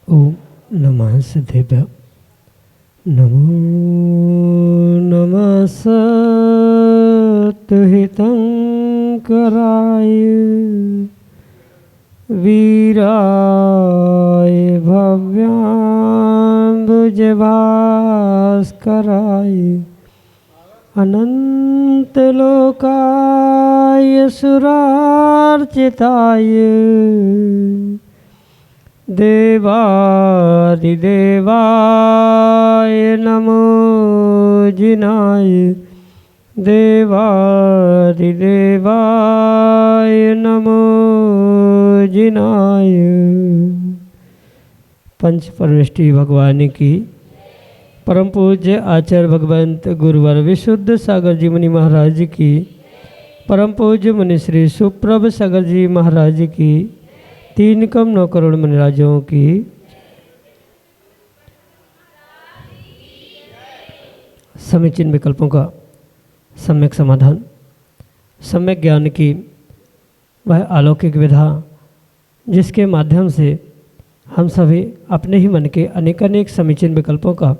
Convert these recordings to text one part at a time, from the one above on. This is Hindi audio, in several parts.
ओम नमः सिद्धेभ्य। नमो नमः सत्हितंकराय वीराय भव्याम्बुजभास्कराय अनंतलोकाय सुरार्चिताय देवादिदेवाय नमो जिनाय देवादिदेवाय नमो जिनाय। पंच परमेष्टि भगवान की परम पूज्य आचार्य भगवंत गुरुवर विशुद्ध सागर जी मुनि महाराज की, परम पूज्य मुनि श्री सुप्रभ सागर जी महाराज की, 3 कम 9 करोड़ मुनिराजों की, समीचीन विकल्पों का सम्यक समाधान, सम्यक ज्ञान की वह अलौकिक विधा जिसके माध्यम से हम सभी अपने ही मन के अनेकानेक समीचीन विकल्पों का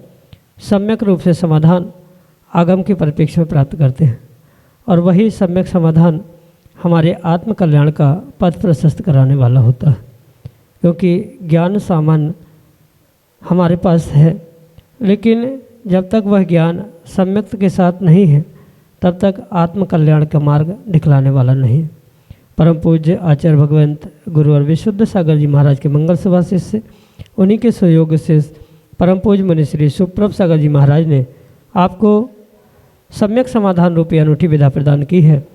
सम्यक रूप से समाधान आगम के परिप्रेक्ष्य में प्राप्त करते हैं, और वही सम्यक समाधान हमारे आत्म कल्याण का पथ प्रशस्त कराने वाला होता है। क्योंकि ज्ञान सामान्य हमारे पास है, लेकिन जब तक वह ज्ञान सम्यक के साथ नहीं है तब तक आत्म कल्याण का मार्ग दिखलाने वाला नहीं। परम पूज्य आचार्य भगवंत गुरुवर विशुद्ध सागर जी महाराज के मंगल सभा से उन्हीं के सहयोग से परम पूज्य मुनि श्री सुप्रभ सागर जी महाराज ने आपको सम्यक समाधान रूपी अनूठी विधा प्रदान की है,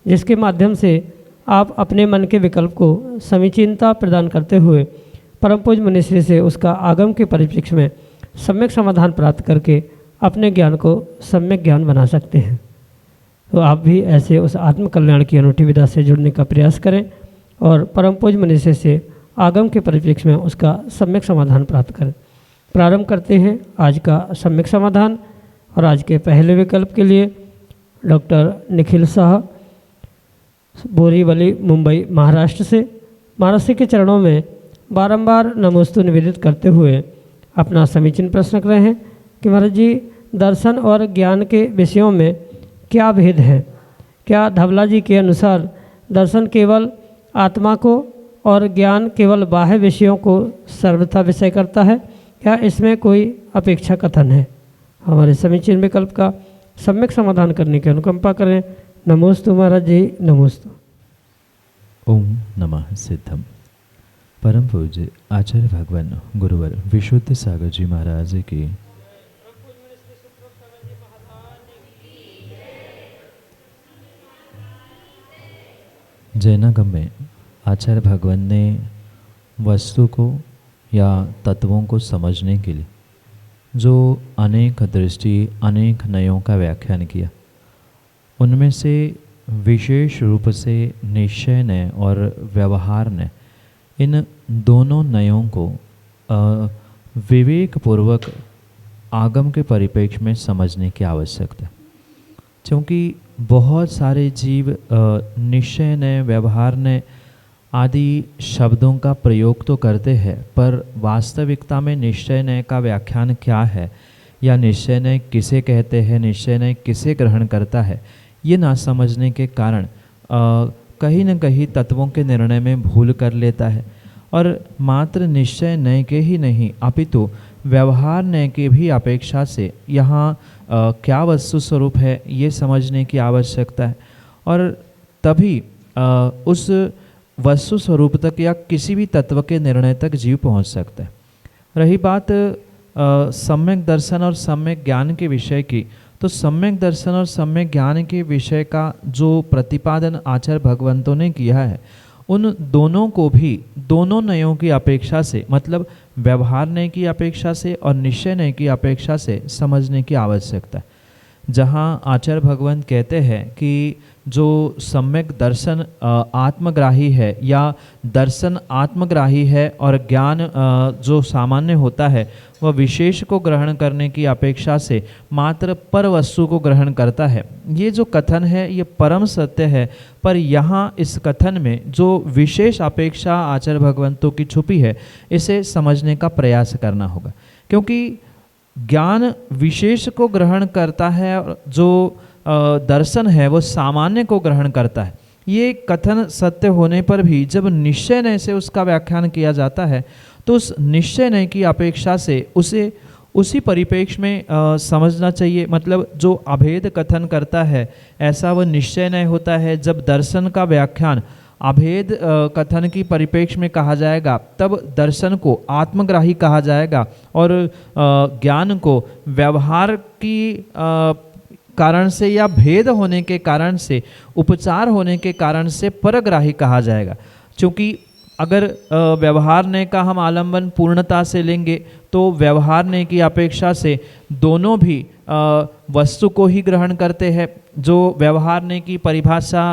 जिसके माध्यम से आप अपने मन के विकल्प को समीचीनता प्रदान करते हुए परम पूज्य मुनिश्री से उसका आगम के परिप्रेक्ष्य में सम्यक समाधान प्राप्त करके अपने ज्ञान को सम्यक ज्ञान बना सकते हैं। तो आप भी ऐसे उस आत्म कल्याण की अनूठी विधा से जुड़ने का प्रयास करें और परम पूज्य मुनिश्री से आगम के परिप्रेक्ष्य में उसका सम्यक समाधान प्राप्त करें। प्रारंभ करते हैं आज का सम्यक समाधान। और आज के पहले विकल्प के लिए डॉक्टर निखिल शाह, बोरीवली, मुंबई, महाराष्ट्र से महाराष्ट्र के चरणों में बारंबार नमोस्तु निवेदित करते हुए अपना समीचीन प्रश्न रख रहे हैं कि महाराज जी, दर्शन और ज्ञान के विषयों में क्या भेद है? क्या धवला जी के अनुसार दर्शन केवल आत्मा को और ज्ञान केवल बाह्य विषयों को सर्वथा विषय करता है? क्या इसमें कोई अपेक्षा कथन है? हमारे समीचीन विकल्प का सम्यक समाधान करने की अनुकंपा करें। नमोस्तु महाराज जी, नमोस्तु। ओम नमः सिद्धम। परम पूज्य आचार्य भगवान गुरुवर विशुद्ध सागर जी महाराज की जैनागम में आचार्य भगवान ने वस्तु को या तत्वों को समझने के लिए जो अनेक दृष्टि, अनेक नयों का व्याख्यान किया, उनमें से विशेष रूप से निश्चय नय और व्यवहार नय, इन दोनों नयों को विवेक पूर्वक आगम के परिप्रेक्ष्य में समझने की आवश्यकता है। क्योंकि बहुत सारे जीव निश्चय नय, व्यवहार नय आदि शब्दों का प्रयोग तो करते हैं, पर वास्तविकता में निश्चय नय का व्याख्यान क्या है या निश्चय नय किसे कहते हैं, निश्चय नय किसे ग्रहण करता है, ये ना समझने के कारण कहीं न कहीं तत्वों के निर्णय में भूल कर लेता है। और मात्र निश्चय नय के ही नहीं अपितु व्यवहार नय की भी अपेक्षा से यहाँ क्या वस्तु स्वरूप है ये समझने की आवश्यकता है, और तभी उस वस्तु स्वरूप तक या किसी भी तत्व के निर्णय तक जीव पहुँच सकता है। रही बात सम्यक दर्शन और सम्यक ज्ञान के विषय की, तो सम्यक दर्शन और सम्यक ज्ञान के विषय का जो प्रतिपादन आचार्य भगवंतों ने किया है, उन दोनों को भी दोनों नयों की अपेक्षा से, मतलब व्यवहार नय की अपेक्षा से और निश्चय नय की अपेक्षा से समझने की आवश्यकता है। जहाँ आचार्य भगवंत कहते हैं कि जो सम्यक दर्शन आत्मग्राही है या दर्शन आत्मग्राही है और ज्ञान जो सामान्य होता है वह विशेष को ग्रहण करने की अपेक्षा से मात्र पर वस्तु को ग्रहण करता है। ये जो कथन है ये परम सत्य है, पर यहाँ इस कथन में जो विशेष अपेक्षा आचार्य भगवंतों की छुपी है इसे समझने का प्रयास करना होगा, क्योंकि ज्ञान विशेष को ग्रहण करता है और जो दर्शन है वो सामान्य को ग्रहण करता है। ये कथन सत्य होने पर भी जब निश्चय नय से उसका व्याख्यान किया जाता है तो उस निश्चय नय की अपेक्षा से उसे उसी परिप्रेक्ष्य में समझना चाहिए। मतलब जो अभेद कथन करता है ऐसा वह निश्चय नय होता है। जब दर्शन का व्याख्यान अभेद कथन की परिप्रेक्ष्य में कहा जाएगा तब दर्शन को आत्मग्राही कहा जाएगा और ज्ञान को व्यवहार की कारण से या भेद होने के कारण से, उपचार होने के कारण से परग्राही कहा जाएगा। क्योंकि अगर व्यवहार नय का हम आलंबन पूर्णता से लेंगे तो व्यवहार नय की अपेक्षा से दोनों भी वस्तु को ही ग्रहण करते हैं। जो व्यवहार नय की परिभाषा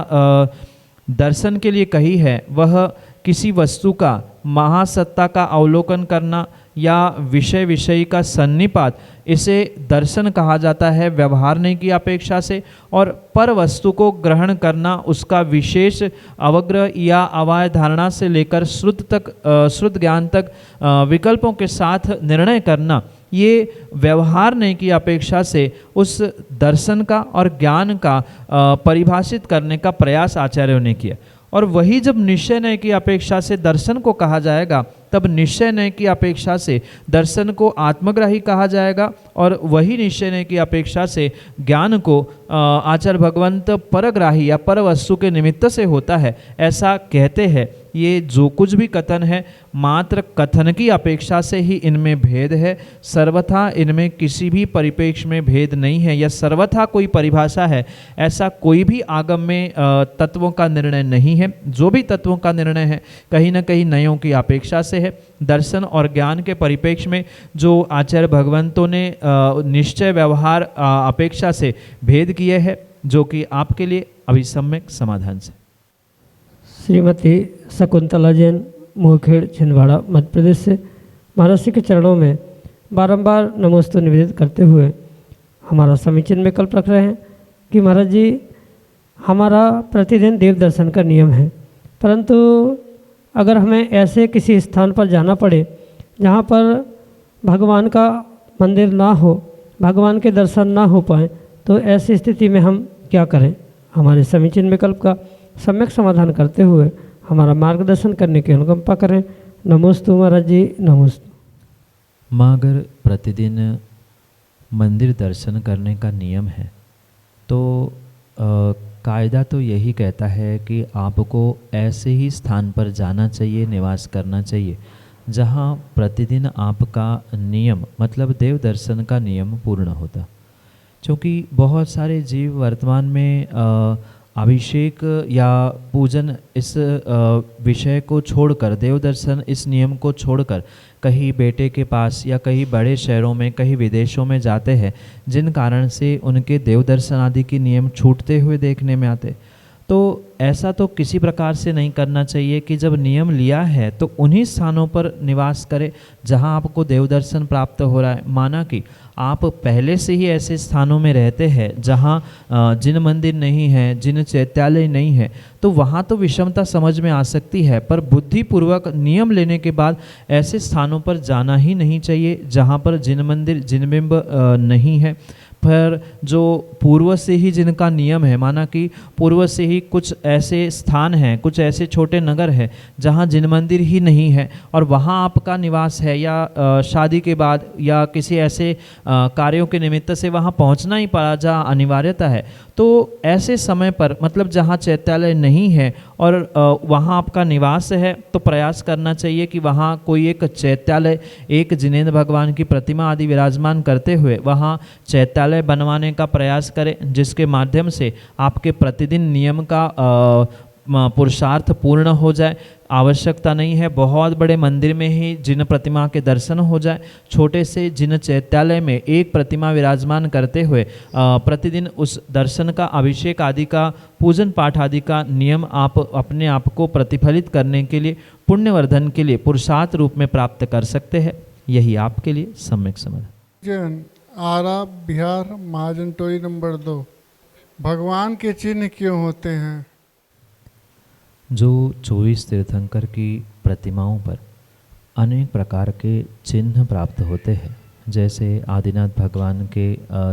दर्शन के लिए कही है वह किसी वस्तु का महासत्ता का अवलोकन करना या विषय विषयी का सन्निपात, इसे दर्शन कहा जाता है व्यवहार नय की अपेक्षा से। और पर वस्तु को ग्रहण करना, उसका विशेष अवग्रह या अवाय धारणा से लेकर श्रुत ज्ञान तक विकल्पों के साथ निर्णय करना, ये व्यवहार नय की अपेक्षा से उस दर्शन का और ज्ञान का परिभाषित करने का प्रयास आचार्यों ने किया। और वही जब निश्चय नय की अपेक्षा से दर्शन को कहा जाएगा तब निश्चय नय की अपेक्षा से दर्शन को आत्मग्राही कहा जाएगा और वही निश्चय नय की अपेक्षा से ज्ञान को आचार्य भगवंत परग्राही या पर वस्तु के निमित्त से होता है, ऐसा कहते हैं। ये जो कुछ भी कथन है मात्र कथन की अपेक्षा से ही इनमें भेद है, सर्वथा इनमें किसी भी परिप्रेक्ष्य में भेद नहीं है या सर्वथा कोई परिभाषा है, ऐसा कोई भी आगम में तत्वों का निर्णय नहीं है। जो भी तत्वों का निर्णय है कहीं न कहीं नयों की अपेक्षा से है। दर्शन और ज्ञान के परिप्रेक्ष्य में जो आचार्य भगवंतों ने निश्चय व्यवहार अपेक्षा से भेद किए हैं, जो कि आपके लिए अभी सम्यक समाधान से। श्रीमती शकुंतला जैन, मोहखेड़, छिंदवाड़ा, मध्य प्रदेश से महाराज जी के चरणों में बारंबार नमोस्तु निवेदित करते हुए हमारा समीचीन विकल्प रख रहे हैं कि महाराज जी, हमारा प्रतिदिन देव दर्शन का नियम है, परंतु अगर हमें ऐसे किसी स्थान पर जाना पड़े जहाँ पर भगवान का मंदिर ना हो, भगवान के दर्शन ना हो पाए, तो ऐसी स्थिति में हम क्या करें? हमारे समीचीन विकल्प का सम्यक समाधान करते हुए हमारा मार्गदर्शन करने की अनुकंपा करें। नमोस्तु महाराज जी, नमोस्तु। माँ, अगर प्रतिदिन मंदिर दर्शन करने का नियम है तो कायदा तो यही कहता है कि आपको ऐसे ही स्थान पर जाना चाहिए, निवास करना चाहिए जहाँ प्रतिदिन आपका नियम, मतलब देव दर्शन का नियम पूर्ण होता। क्योंकि बहुत सारे जीव वर्तमान में अभिषेक या पूजन इस विषय को छोड़कर, देव दर्शन इस नियम को छोड़कर कहीं बेटे के पास या कहीं बड़े शहरों में, कहीं विदेशों में जाते हैं, जिन कारण से उनके देव दर्शन आदि के नियम छूटते हुए देखने में आते। तो ऐसा तो किसी प्रकार से नहीं करना चाहिए कि जब नियम लिया है तो उन्हीं स्थानों पर निवास करें जहां आपको देव दर्शन प्राप्त हो रहा है। माना कि आप पहले से ही ऐसे स्थानों में रहते हैं जहां जिन मंदिर नहीं है, जिन चैत्यालय नहीं है, तो वहां तो विषमता समझ में आ सकती है, पर बुद्धिपूर्वक नियम लेने के बाद ऐसे स्थानों पर जाना ही नहीं चाहिए जहां पर जिन मंदिर, जिन बिंब नहीं है। पर जो पूर्व से ही जिनका नियम है, माना कि पूर्व से ही कुछ ऐसे स्थान हैं, कुछ ऐसे छोटे नगर हैं जहां जिन मंदिर ही नहीं है और वहां आपका निवास है, या शादी के बाद या किसी ऐसे कार्यों के निमित्त से वहां पहुंचना ही पड़ा जहाँ अनिवार्यता है, तो ऐसे समय पर मतलब जहाँ चैत्यालय नहीं है और वहाँ आपका निवास है, तो प्रयास करना चाहिए कि वहाँ कोई एक चैत्यालय, एक जिनेंद्र भगवान की प्रतिमा आदि विराजमान करते हुए वहाँ चैत्यालय बनवाने का प्रयास करें, जिसके माध्यम से आपके प्रतिदिन नियम का पुरुषार्थ पूर्ण हो जाए। आवश्यकता नहीं है बहुत बड़े मंदिर में ही जिन प्रतिमा के दर्शन हो जाए, छोटे से जिन चैत्यालय में एक प्रतिमा विराजमान करते हुए प्रतिदिन उस दर्शन का, अभिषेक आदि का, पूजन पाठ आदि का नियम आप अपने आप को प्रतिफलित करने के लिए, पुण्यवर्धन के लिए पुरुषार्थ रूप में प्राप्त कर सकते हैं। यही आपके लिए सम्यक समाधान। आरा बिहार महाजन टोई नंबर 2। भगवान के चिन्ह क्यों होते हैं? जो 24 तीर्थंकर की प्रतिमाओं पर अनेक प्रकार के चिन्ह प्राप्त होते हैं, जैसे आदिनाथ भगवान के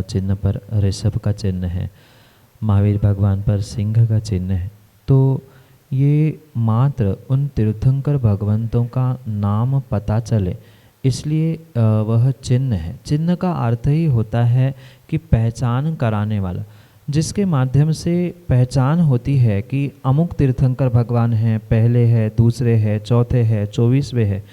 चिन्ह पर ऋषभ का चिन्ह है, महावीर भगवान पर सिंह का चिन्ह है, तो ये मात्र उन तीर्थंकर भगवंतों का नाम पता चले इसलिए वह चिन्ह है। चिन्ह का अर्थ ही होता है कि पहचान कराने वाला, जिसके माध्यम से पहचान होती है कि अमुक तीर्थंकर भगवान हैं, पहले है, दूसरे है, चौथे है, 24वें है।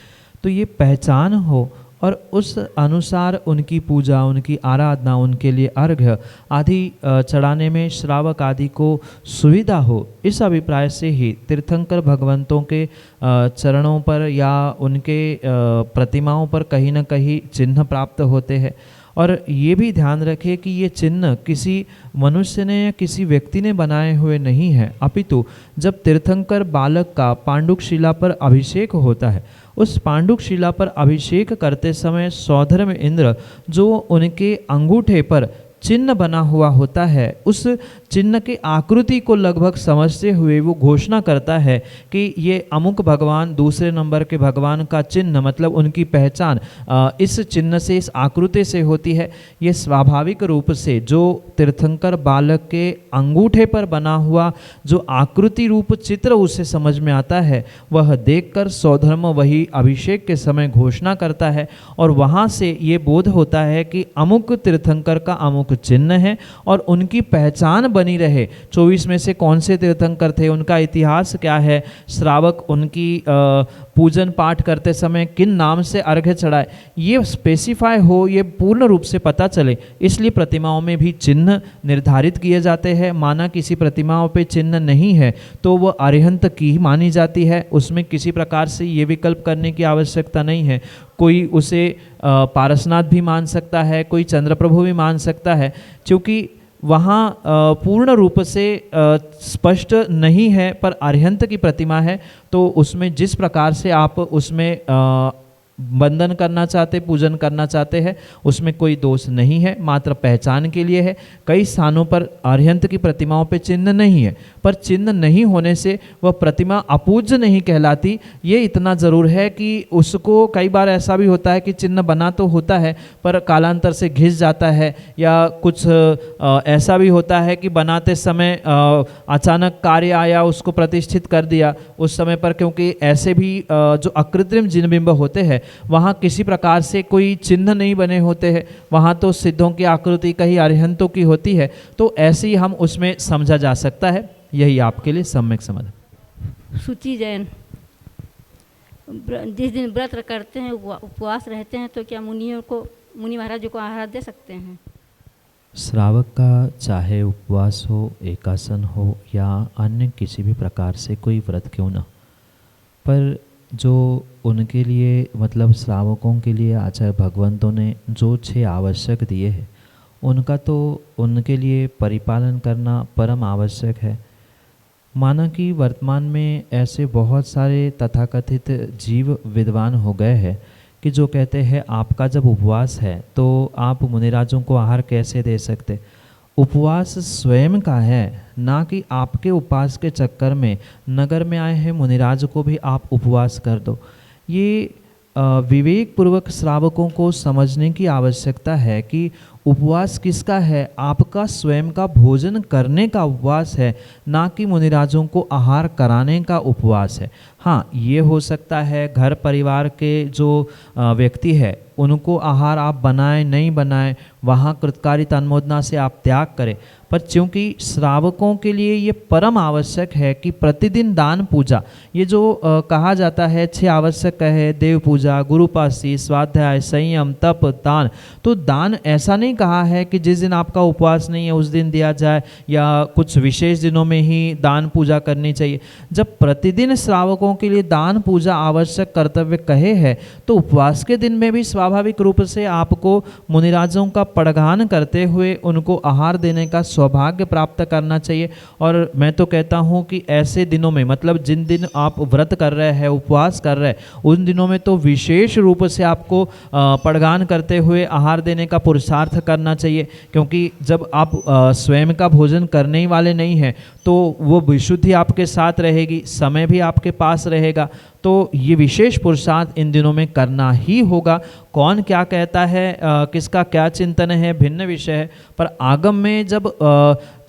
तो ये पहचान हो और उस अनुसार उनकी पूजा, उनकी आराधना, उनके लिए अर्घ्य आदि चढ़ाने में श्रावक आदि को सुविधा हो, इस अभिप्राय से ही तीर्थंकर भगवंतों के चरणों पर या उनके प्रतिमाओं पर कहीं न कहीं चिन्ह प्राप्त होते हैं। और ये भी ध्यान रखें कि ये चिन्ह किसी मनुष्य ने या किसी व्यक्ति ने बनाए हुए नहीं है, अपितु जब तीर्थंकर बालक का पांडुक शिला पर अभिषेक होता है, उस पांडुक शिला पर अभिषेक करते समय सौधर्म इंद्र जो उनके अंगूठे पर चिन्ह बना हुआ होता है, उस चिन्ह की आकृति को लगभग समझते हुए वो घोषणा करता है कि ये अमुक भगवान, दूसरे नंबर के भगवान का चिन्ह, मतलब उनकी पहचान इस चिन्ह से, इस आकृति से होती है। ये स्वाभाविक रूप से जो तीर्थंकर बालक के अंगूठे पर बना हुआ जो आकृति रूप चित्र उसे समझ में आता है, वह देखकर सौधर्म वही अभिषेक के समय घोषणा करता है और वहाँ से ये बोध होता है कि अमुक तीर्थंकर का अमुक चिन्ह है और उनकी पहचान बनी रहे। 24 में से कौन से तीर्थंकर थे, उनका इतिहास क्या है, श्रावक उनकी पूजन पाठ करते समय किन नाम से अर्घ्य चढ़ाए, ये स्पेसिफाई हो, ये पूर्ण रूप से पता चले, इसलिए प्रतिमाओं में भी चिन्ह निर्धारित किए जाते हैं। माना किसी प्रतिमाओं पे चिन्ह नहीं है तो वह अरिहंत की मानी जाती है, उसमें किसी प्रकार से ये विकल्प करने की आवश्यकता नहीं है। कोई उसे पारसनाथ भी मान सकता है, कोई चंद्रप्रभु भी मान सकता है, क्योंकि वहाँ पूर्ण रूप से स्पष्ट नहीं है, पर अरिहंत की प्रतिमा है तो उसमें जिस प्रकार से आप उसमें वंदन करना चाहते, पूजन करना चाहते हैं, उसमें कोई दोष नहीं है, मात्र पहचान के लिए है। कई स्थानों पर अरिहंत की प्रतिमाओं पे चिन्ह नहीं है, पर चिन्ह नहीं होने से वह प्रतिमा अपूज्य नहीं कहलाती। ये इतना ज़रूर है कि उसको कई बार ऐसा भी होता है कि चिन्ह बना तो होता है पर कालांतर से घिस जाता है, या कुछ ऐसा भी होता है कि बनाते समय अचानक कार्य आया, उसको प्रतिष्ठित कर दिया उस समय पर, क्योंकि ऐसे भी जो अकृत्रिम जिनबिंब होते हैं वहाँ किसी प्रकार से कोई चिन्ह नहीं बने होते हैं, वहाँ तो सिद्धों की आकृति कहीं अरिहंतों की होती है, तो ऐसे ही हम उसमें समझा जा सकता है। यही आपके लिए सम्यक समाधान। सूची जैन, जिस दिन व्रत करते हैं, उपवास रहते हैं, तो क्या मुनि महाराज को आहार दे सकते हैं? श्रावक का चाहे उपवास हो, एकासन हो या अन्य किसी भी प्रकार से कोई व्रत क्यों ना, पर जो उनके लिए मतलब श्रावकों के लिए आचार्य भगवंतों ने जो 6 आवश्यक दिए हैं, उनका तो उनके लिए परिपालन करना परम आवश्यक है। माना कि वर्तमान में ऐसे बहुत सारे तथाकथित जीव विद्वान हो गए हैं कि जो कहते हैं आपका जब उपवास है तो आप मुनिराजों को आहार कैसे दे सकते। उपवास स्वयं का है, ना कि आपके उपवास के चक्कर में नगर में आए हैं मुनिराज को भी आप उपवास कर दो। ये विवेक पूर्वक श्रावकों को समझने की आवश्यकता है कि उपवास किसका है, आपका स्वयं का भोजन करने का उपवास है, ना कि मुनिराजों को आहार कराने का उपवास है। हाँ, ये हो सकता है घर परिवार के जो व्यक्ति है उनको आहार आप बनाएं नहीं बनाएं, वहाँ कृतकारिता अनुमोदना से आप त्याग करें, पर चूँकि श्रावकों के लिए ये परम आवश्यक है कि प्रतिदिन दान पूजा, ये जो कहा जाता है 6 आवश्यक है, देव पूजा, गुरुपासी, स्वाध्याय, संयम, तप, दान। तो दान ऐसा नहीं कहा है कि जिस दिन आपका उपवास नहीं है उस दिन दिया जाए या कुछ विशेष दिनों में ही दान पूजा करनी चाहिए। जब प्रतिदिन श्रावकों के लिए दान पूजा आवश्यक कर्तव्य कहे हैं तो उपवास के दिन में भी स्वाभाविक रूप से आपको मुनिराजों का पड़गान करते हुए उनको आहार देने का सौभाग्य प्राप्त करना चाहिए। और मैं तो कहता हूँ कि ऐसे दिनों में, मतलब जिन दिन आप व्रत कर रहे हैं, उपवास कर रहे हैं, उन दिनों में तो विशेष रूप से आपको पड़गान करते हुए आहार देने का पुरुषार्थ करना चाहिए, क्योंकि जब आप स्वयं का भोजन करने ही वाले नहीं हैं तो वो विशुद्धि आपके साथ रहेगी, समय भी आपके पास रहेगा। तो ये विशेष पुरुषार्थ इन दिनों में करना ही होगा। कौन क्या कहता है, किसका क्या चिंतन है, भिन्न विषय है, पर आगम में जब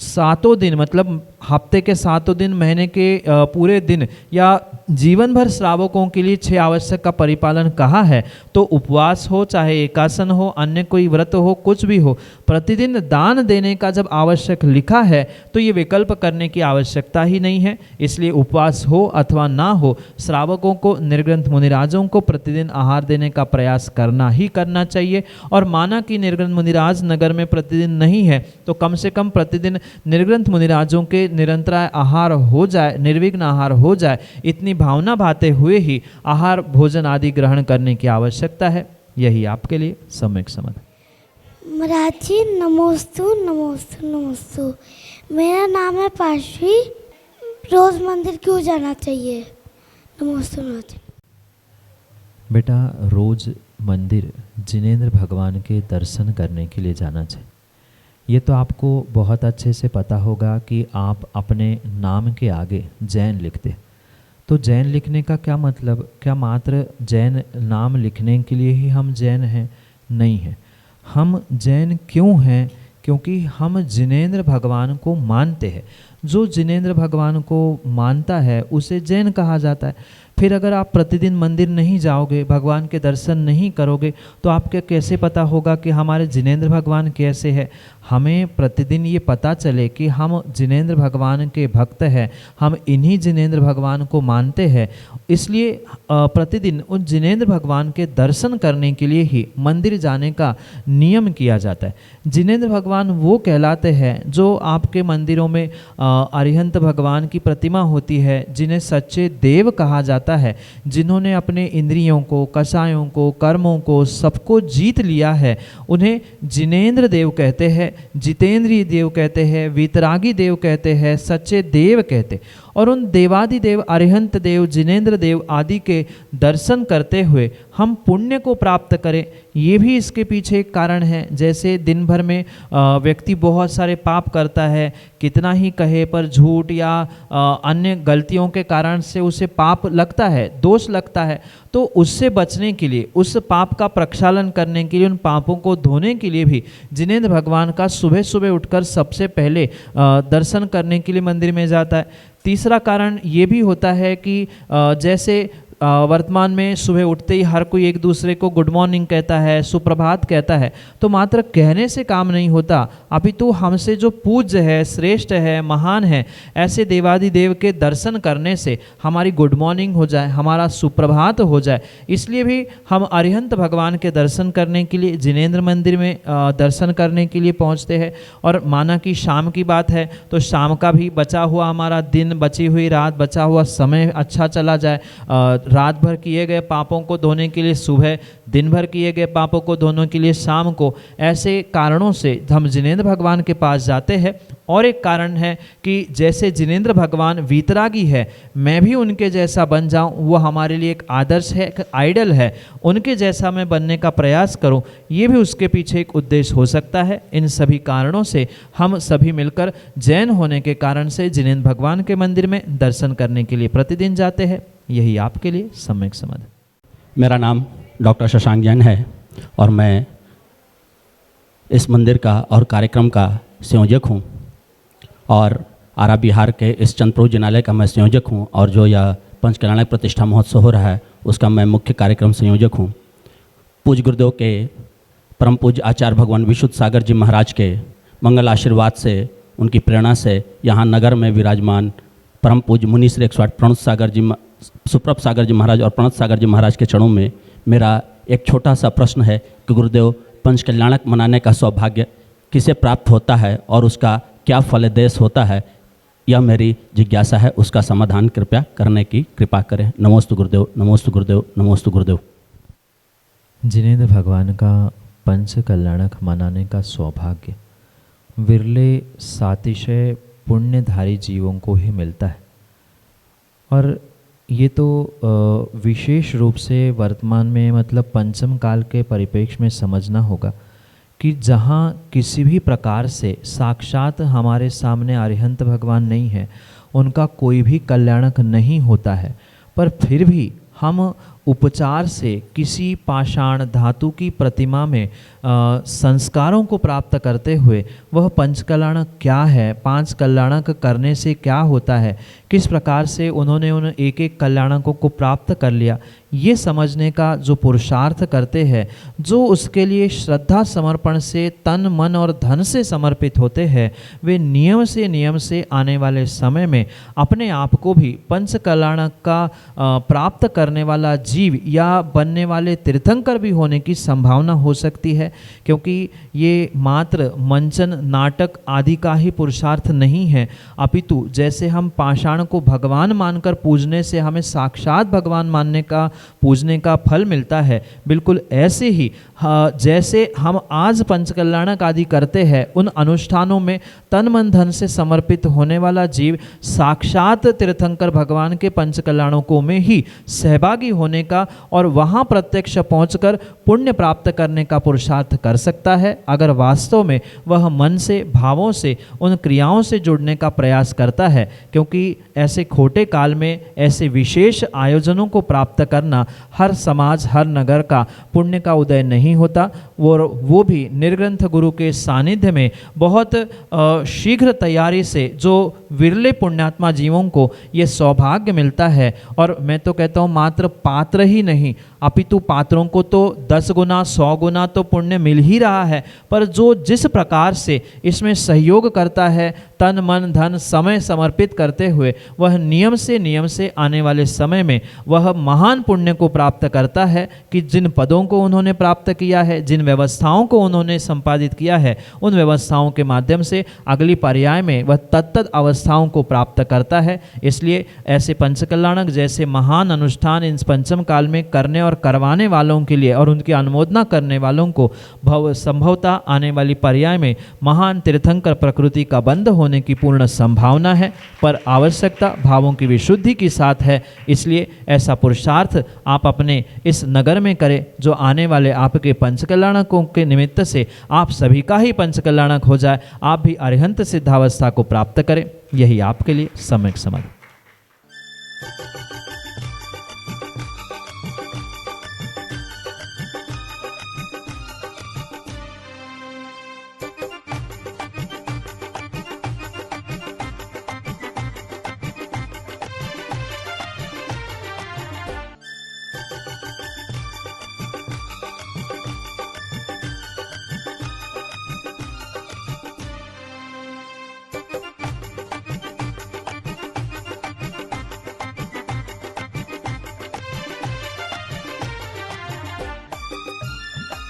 7 दिन, मतलब हफ्ते के 7 दिन, महीने के पूरे दिन या जीवन भर श्रावकों के लिए 6 आवश्यक का परिपालन कहा है, तो उपवास हो, चाहे एकासन हो, अन्य कोई व्रत हो, कुछ भी हो, प्रतिदिन दान देने का जब आवश्यक लिखा है तो ये विकल्प करने की आवश्यकता ही नहीं है। इसलिए उपवास हो अथवा ना हो, श्रावकों को, निर्ग्रंथ मुनिराजों को प्रतिदिन आहार देने का प्रयास करना ही करना चाहिए। और माना कि निर्ग्रंथ मुनिराज नगर में प्रतिदिन नहीं है तो कम से कम प्रतिदिन निर्ग्रंथ मुनिराजों के निरंतराय आहार हो जाए, निर्विघ्न आहार हो जाए, इतनी भावना भाते हुए ही आहार भोजन आदि ग्रहण करने की आवश्यकता है। यही आपके लिए सम्यक समाधान। महाराज जी नमोस्तु नमोस्तु नमोस्तु। मेरा नाम है पार्श्वी, रोज मंदिर क्यों जाना चाहिए? नमोस्तु महाराज जी। बेटा, रोज मंदिर जिनेंद्र भगवान के दर्शन करने के लिए जाना चाहिए। ये तो आपको बहुत अच्छे से पता होगा कि आप अपने नाम के आगे जैन लिखते, तो जैन लिखने का क्या मतलब? क्या मात्र जैन नाम लिखने के लिए ही हम जैन हैं? नहीं है। हम जैन क्यों हैं? क्योंकि हम जिनेंद्र भगवान को मानते हैं। जो जिनेंद्र भगवान को मानता है उसे जैन कहा जाता है। फिर अगर आप प्रतिदिन मंदिर नहीं जाओगे, भगवान के दर्शन नहीं करोगे, तो आपको कैसे पता होगा कि हमारे जिनेंद्र भगवान कैसे हैं? हमें प्रतिदिन ये पता चले कि हम जिनेंद्र भगवान के भक्त हैं, हम इन्हीं जिनेंद्र भगवान को मानते हैं। इसलिए प्रतिदिन उन जिनेंद्र भगवान के दर्शन करने के लिए ही मंदिर जाने का नियम किया जाता है। जिनेंद्र भगवान वो कहलाते हैं जो आपके मंदिरों में अरिहंत भगवान की प्रतिमा होती है, जिन्हें सच्चे देव कहा जाता है, जिन्होंने अपने इंद्रियों को, कषायों को, कर्मों को, सबको जीत लिया है। उन्हें जिनेंद्र देव कहते हैं, जितेंद्रीय देव कहते हैं, वीतरागी देव कहते हैं, सच्चे देव कहते। और उन देवादि देव, अरिहंत देव, जिनेंद्र देव आदि के दर्शन करते हुए हम पुण्य को प्राप्त करें, ये भी इसके पीछे एक कारण है। जैसे दिन भर में व्यक्ति बहुत सारे पाप करता है, कितना ही कहे पर झूठ या अन्य गलतियों के कारण से उसे पाप लगता है, दोष लगता है। तो उससे बचने के लिए, उस पाप का प्रक्षालन करने के लिए, उन पापों को धोने के लिए भी जिनेंद्र भगवान का सुबह सुबह उठकर सबसे पहले दर्शन करने के लिए मंदिर में जाता है। तीसरा कारण ये भी होता है कि जैसे वर्तमान में सुबह उठते ही हर कोई एक दूसरे को गुड मॉर्निंग कहता है, सुप्रभात कहता है, तो मात्र कहने से काम नहीं होता, अपितु हमसे जो पूज्य है, श्रेष्ठ है, महान है, ऐसे देवादि देव के दर्शन करने से हमारी गुड मॉर्निंग हो जाए, हमारा सुप्रभात हो जाए। इसलिए भी हम अरिहंत भगवान के दर्शन करने के लिए जिनेंद्र मंदिर में दर्शन करने के लिए पहुँचते हैं। और माना कि शाम की बात है तो शाम का भी बचा हुआ हमारा दिन, बची हुई रात, बचा हुआ समय अच्छा चला जाए, रात भर किए गए पापों को धोने के लिए सुबह, दिन भर किए गए पापों को धोने के लिए शाम को, ऐसे कारणों से हम जिनेंद्र भगवान के पास जाते हैं। और एक कारण है कि जैसे जिनेंद्र भगवान वीतरागी है, मैं भी उनके जैसा बन जाऊं, वो हमारे लिए एक आदर्श है, एक आइडल है, उनके जैसा मैं बनने का प्रयास करूं, ये भी उसके पीछे एक उद्देश्य हो सकता है। इन सभी कारणों से हम सभी मिलकर जैन होने के कारण से जिनेंद्र भगवान के मंदिर में दर्शन करने के लिए प्रतिदिन जाते हैं। यही आपके लिए सम्यक समाधान। मेरा नाम डॉक्टर शशांक जैन है और मैं इस मंदिर का और कार्यक्रम का संयोजक हूँ और आरा बिहार के इस चंद्रप्रभु जिनालय का मैं संयोजक हूँ और जो यह पंचकल्याणक प्रतिष्ठा महोत्सव हो रहा है उसका मैं मुख्य कार्यक्रम संयोजक हूँ। पूज्य गुरुदेव के परम पूज्य आचार्य भगवान विशुद्ध सागर जी महाराज के मंगल आशीर्वाद से उनकी प्रेरणा से यहाँ नगर में विराजमान परम पूज्य मुनि श्री 108 प्रणत सागर जी, सुप्रभ सागर जी महाराज और प्रणत सागर जी महाराज के चरणों में मेरा एक छोटा सा प्रश्न है कि गुरुदेव, पंच कल्याणक मनाने का सौभाग्य किसे प्राप्त होता है और उसका क्या फलदेश होता है, यह मेरी जिज्ञासा है। उसका समाधान कृपया करने की कृपा करें। नमोस्तु गुरुदेव, नमोस्तु गुरुदेव, नमोस्तु गुरुदेव। जिनेंद्र भगवान का पंच कल्याणक मनाने का सौभाग्य विरले सातिशय पुण्यधारी जीवों को ही मिलता है, और ये तो विशेष रूप से वर्तमान में मतलब पंचम काल के परिप्रेक्ष्य में समझना होगा कि जहाँ किसी भी प्रकार से साक्षात हमारे सामने अरिहंत भगवान नहीं है, उनका कोई भी कल्याणक नहीं होता है, पर फिर भी हम उपचार से किसी पाषाण धातु की प्रतिमा में संस्कारों को प्राप्त करते हुए वह पंच कल्याणक क्या है, पांच कल्याणक करने से क्या होता है, किस प्रकार से उन्होंने उन एक एक कल्याणकों को प्राप्त कर लिया, ये समझने का जो पुरुषार्थ करते हैं, जो उसके लिए श्रद्धा समर्पण से तन मन और धन से समर्पित होते हैं, वे नियम से आने वाले समय में अपने आप को भी पंच कल्याणक का प्राप्त करने वाला जीव या बनने वाले तीर्थंकर भी होने की संभावना हो सकती है। क्योंकि ये मात्र मंचन नाटक आदि का ही पुरुषार्थ नहीं है, अपितु जैसे हम पाषाण को भगवान मानकर पूजने से हमें साक्षात भगवान मानने का पूजने का फल मिलता है, बिल्कुल ऐसे ही जैसे हम आज पंचकल्याणक आदि करते हैं, उन अनुष्ठानों में तन मन धन से समर्पित होने वाला जीव साक्षात तीर्थंकर भगवान के पंचकल्याणकों में ही सहभागी होने का और वहाँ प्रत्यक्ष पहुँचकर पुण्य प्राप्त करने का पुरुषार्थ कर सकता है, अगर वास्तव में वह मन से भावों से उन क्रियाओं से जुड़ने का प्रयास करता है। क्योंकि ऐसे खोटे काल में ऐसे विशेष आयोजनों को प्राप्त करना हर समाज हर नगर का पुण्य का उदय नहीं होता, वो भी निर्ग्रंथ गुरु के सानिध्य में बहुत शीघ्र तैयारी से जो विरले पुण्यात्मा जीवों को ये सौभाग्य मिलता है। और मैं तो कहता हूँ मात्र पात्र ही नहीं, अपितु पात्रों को तो 10 गुना 100 गुना तो पुण्य मिल ही रहा है, पर जो जिस प्रकार से इसमें सहयोग करता है, तन मन धन समय समर्पित करते हुए वह नियम से आने वाले समय में वह महान पुण्य को प्राप्त करता है कि जिन पदों को उन्होंने प्राप्त किया है, जिन व्यवस्थाओं को उन्होंने संपादित किया है, उन व्यवस्थाओं के माध्यम से अगली पर्याय में वह तत्त अवस्थाओं को प्राप्त करता है। इसलिए ऐसे पंचकल्याणक जैसे महान अनुष्ठान इन पंचम काल में करने और करवाने वालों के लिए और उनकी अनुमोदना करने वालों को संभवतः आने वाली पर्याय में महान तीर्थंकर प्रकृति का बंध होने की पूर्ण संभावना है, पर आवश्यकता भावों की विशुद्धि के साथ है। इसलिए ऐसा पुरुषार्थ आप अपने इस नगर में करें, जो आने वाले आपके पंचकल्याणकों के निमित्त से आप सभी का ही पंचकल्याणक हो जाए, आप भी अरिहंत सिद्धावस्था को प्राप्त करें। यही आपके लिए सम्यक समाधान।